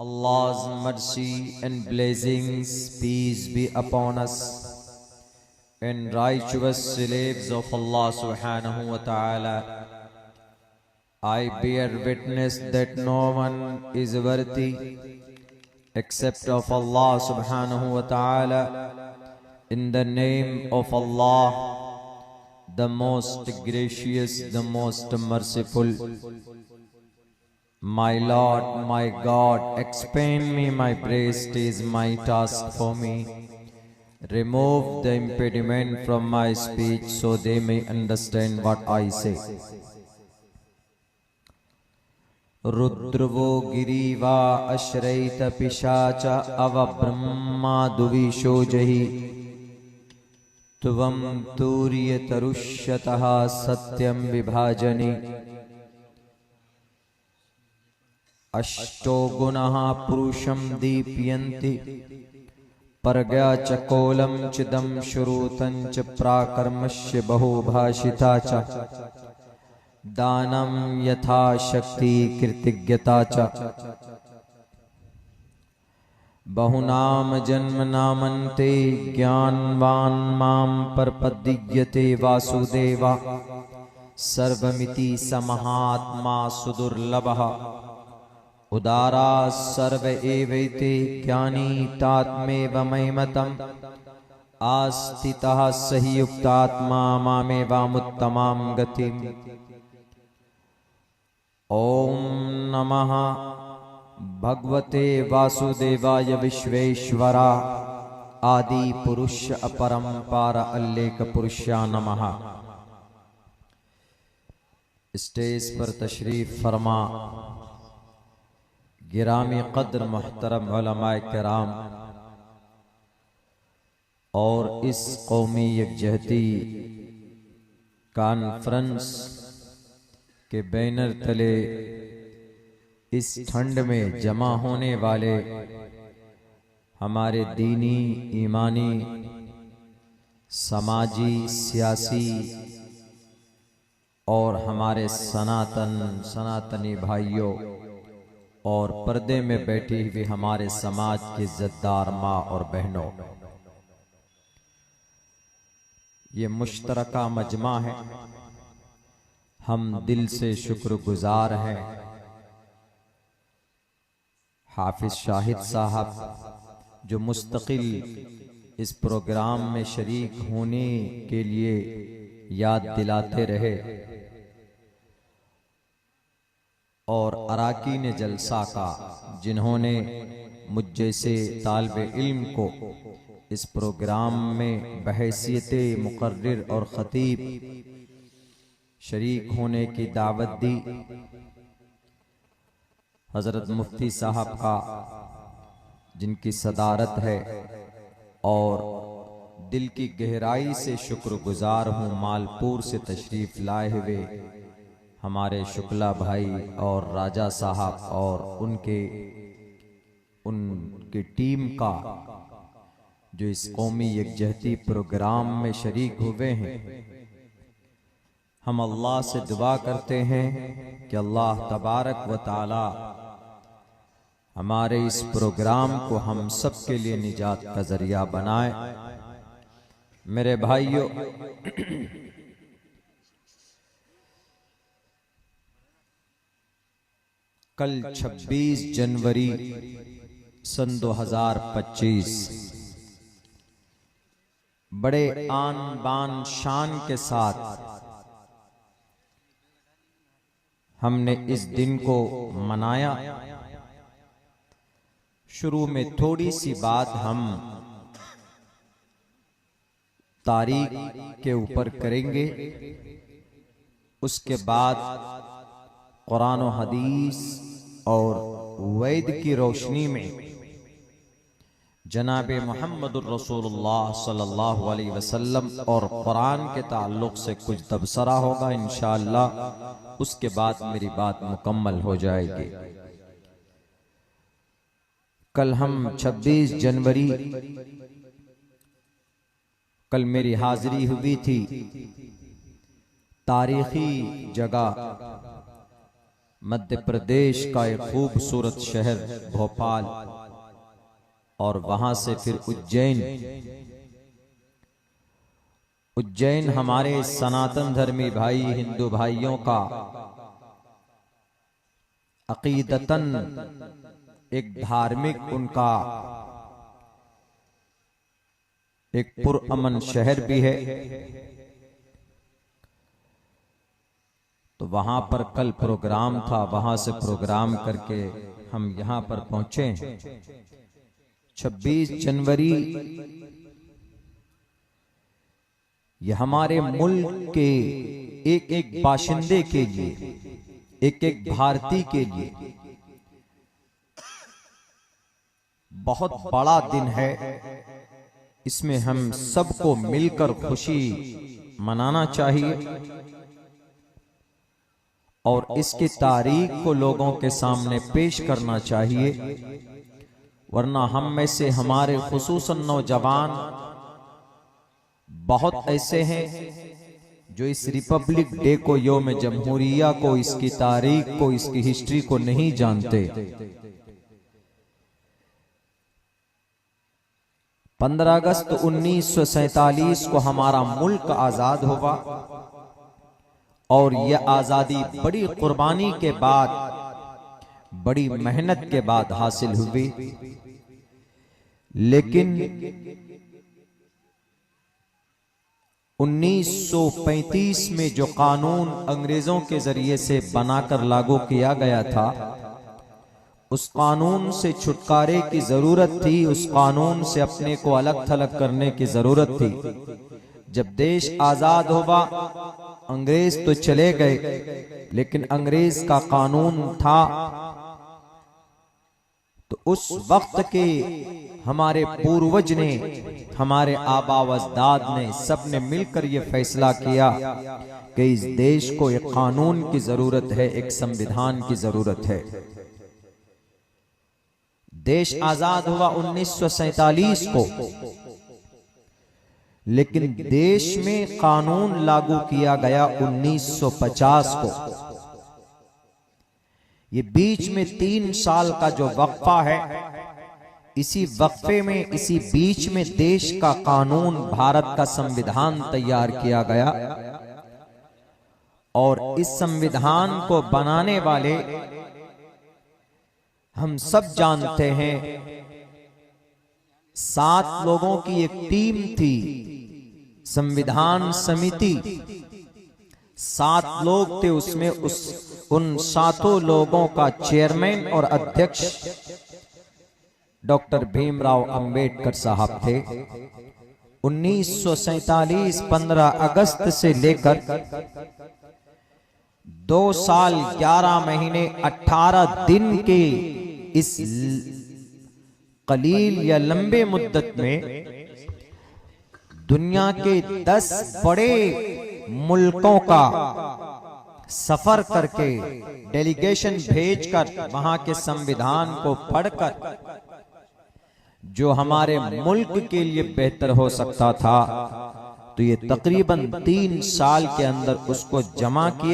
Allah's mercy and blessings, peace be upon us, and righteous slaves of Allah subhanahu wa ta'ala. I bear witness that no one is worthy except of Allah subhanahu wa ta'ala. In the name of Allah, the most gracious, the most merciful. My Lord, my God, expand me my breast is my task for me. Remove the impediment from my speech so they may understand what I say. Rudrvo giriva ashraita pishacha ava brahma duvisho jahi tuvam turya tarushyataha satyam vibhajani अष्टो गुणः पुरुषं दीप्यन्ति परज्ञा च कोलं चिदं श्रुतं च प्राकर्मस्य बहुभाषिता च दानं यथा शक्ति कृतज्ञता च बहुनाम जन्मनामन्ते ज्ञानवान् मां प्रपद्यते वासुदेवा सर्वमिति समहात्मा सुदुर्लभः उदारा सर्व एवैते ज्ञानी तात्मेव मयिमतम् आस्थितः सहि युक्तात्मा मामेवामुत्तमां गतिम्। ओम नमः भगवते वासुदेवाय विश्वेश्वरा आदि पुरुष अपरंपार अल्लेख पुरुषा नमः। स्टेज पर तशरीफ फरमा गिरामी कद्र मुहतरम उलमाए किराम और इस कौमी यकजहती कॉन्फ्रेंस के बैनर तले इस ठंड में जमा होने वाले हमारे दीनी, ईमानी, समाजी, सियासी और हमारे सनातनी भाइयों और पर्दे में बैठी हुई हमारे समाज की इज्जतदार माँ और बहनों, ये मुश्तरका मजमा है। हम दिल से शुक्रगुजार हैं हाफिज शाहिद साहब जो मुस्तकिल इस प्रोग्राम में शरीक होने के लिए याद दिलाते रहे और अराकीन जलसा का जिन्होंने मुझ जैसे तालिबे इल्म को इस प्रोग्राम में बहैसियत मुकर्रिर और खतीब शरीक होने की दावत दी। हजरत मुफ्ती साहब का जिनकी सदारत है और दिल की गहराई से शुक्रगुजार हूँ मालपुर से तशरीफ लाए हुए हमारे शुक्ला भाई और राजा साहब और उनकी टीम का जो इस कौमी यकजहती प्रोग्राम में शरीक हुए हैं। हम अल्लाह से दुआ करते हैं कि अल्लाह तबारक व ताला हमारे इस प्रोग्राम को हम सब के लिए निजात का जरिया बनाए। मेरे भाइयों, कल 26 जनवरी सन 2025 बड़े आन बान शान के साथ हमने इस दिन को मनाया। शुरू में थोड़ी सी बात हम तारीख के ऊपर करेंगे, उसके बाद कुरान और हदीस और वैद की रोशनी में जनाबे मुहम्मदुर रसूलुल्लाह सल्लल्लाहु अलैहि वसल्लम और कुरान के ताल्लुक से कुछ तबसरा होगा इंशाअल्लाह। उसके बाद मेरी बात मुकम्मल हो जाएगी। कल हम 26 जनवरी कल मेरी हाजिरी हुई थी तारीखी जगह मध्य प्रदेश का एक खूबसूरत शहर भोपाल और वहां से फिर उज्जैन हमारे सनातन धर्मी भाई हिंदू भाइयों का अकीदतन एक धार्मिक उनका एक पुरअमन शहर भी है। तो वहां पर कल प्रोग्राम था, वहां से प्रोग्राम करके हम यहां पर पहुंचे। 26 जनवरी ये हमारे मुल्क के एक एक बाशिंदे के लिए, एक एक भारतीय के लिए बहुत बड़ा दिन है। इसमें हम सबको मिलकर खुशी मनाना चाहिए और इसकी तारीख को लोगों के सामने पेश करना चाहिए, वरना हम में से हमारे खुसूसन नौजवान बहुत ऐसे हैं जो इस रिपब्लिक डे को, यौम जमहूरिया को, इसकी तारीख को, इसकी हिस्ट्री को नहीं जानते। 15 अगस्त 1947 को हमारा मुल्क आजाद हुआ और यह आजादी बड़ी कुर्बानी के बाद, बड़ी मेहनत के बाद हासिल हुई। लेकिन 1935 में जो कानून अंग्रेजों के जरिए से बनाकर लागू किया गया था, उस कानून से छुटकारे की जरूरत थी, उस कानून से अपने को अलग थलग करने की जरूरत थी। जब देश आजाद हुआ, अंग्रेज तो चले गए, लेकिन अंग्रेज का कानून था। तो उस वक्त के हमारे पूर्वज ने, हमारे आबा व अजदाद ने, सबने मिलकर यह फैसला किया कि इस देश को एक कानून की जरूरत है, एक संविधान की जरूरत है। देश आजाद हुआ 1947 को, लेकिन देश में कानून लागू किया गया 1950 को। ये बीच में 3 साल का जो वक्फा है, इसी वक्फे में, इसी बीच में देश का कानून, भारत का संविधान तैयार किया गया। और इस संविधान को बनाने वाले हम सब जानते हैं, 7 लोगों की एक टीम थी, संविधान समिति। 7 लोग थे उसमें। उन 7 लोगों का चेयरमैन और अध्यक्ष डॉक्टर भीमराव अंबेडकर साहब थे। 1947 15 अगस्त से लेकर 2 साल 11 महीने 18 दिन के इस कलील या लंबे मुद्दत में दुनिया के 10 बड़े मुल्कों का सफर करके, डेलीगेशन भेजकर, वहां के संविधान को पढ़कर जो हमारे मुल्क के लिए बेहतर हो सकता था, तो ये तकरीबन 3 साल के अंदर उसको जमा किया।